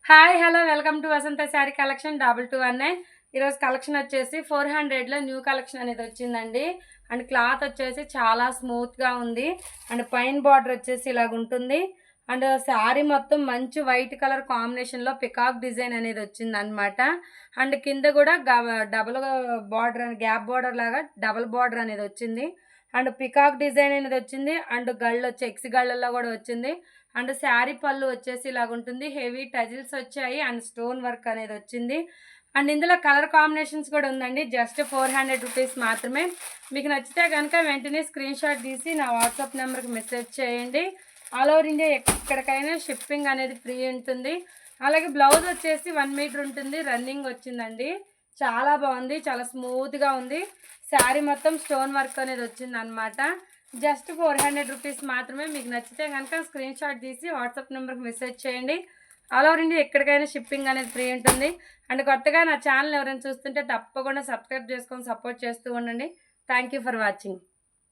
Hi hello welcome to Vasantha sari collection 2219. ఈరోజు collection వచ్చేసి 400లో new collection అనేది వచ్చిందండి. అండ్ క్లాత్ వచ్చేసి చాలా స్మూత్గా ఉంది. అండ్ పైన బార్డర్ వచ్చేసి ఇలాగ ఉంటుంది. అండ్ శారీ మొత్తం మంచి వైట్ కలర్ కాంబినేషన్లో పికాక్ డిజైన్ అనేది వచ్చింది అనమాట. అండ్ కింద కూడా డబుల్ బార్డర్ గ్యాప్ బార్డర్ లాగా డబుల్ బార్డర్ అనేది వచ్చింది. అండ్ పికాక్ డిజైన్ అనేది వచ్చింది. అండ్ గళ్ళు వచ్చి ఎక్స్ గళ్ళల్లో కూడా వచ్చింది. అండ్ శారీ పళ్ళు వచ్చేసి ఇలాగ ఉంటుంది. హెవీ టజిల్స్ వచ్చాయి అండ్ స్టోన్ వర్క్ అనేది వచ్చింది. అండ్ ఇందులో కలర్ కాంబినేషన్స్ కూడా ఉందండి. జస్ట్ 400 రూపీస్ మాత్రమే. మీకు నచ్చితే కనుక వెంటనే స్క్రీన్ షాట్ తీసి నా వాట్సాప్ నెంబర్కి మెసేజ్ చేయండి. ఆల్ ఓవర్ ఇండియా ఎక్కడికైనా షిప్పింగ్ అనేది ఫ్రీ ఉంటుంది. అలాగే బ్లౌజ్ వచ్చేసి 1 మీటర్ ఉంటుంది. రన్నింగ్ వచ్చిందండి. చాలా బాగుంది, చాలా స్మూత్గా ఉంది. శారీ మొత్తం స్టోన్ వర్క్ అనేది వచ్చింది అనమాట. జస్ట్ 400 రూపీస్ మాత్రమే. మీకు నచ్చితే కనుక స్క్రీన్ షాట్ తీసి వాట్సాప్ నెంబర్కి మెసేజ్ చేయండి. ఆల్ ఓవర్ ఇండియా ఎక్కడికైనా షిప్పింగ్ అనేది ఫ్రీ ఉంటుంది. అండ్ కొత్తగా నా ఛానల్ ఎవరైనా చూస్తుంటే తప్పకుండా సబ్స్క్రైబ్ చేసుకొని సపోర్ట్ చేస్తూ ఉండండి. Thank you for watching.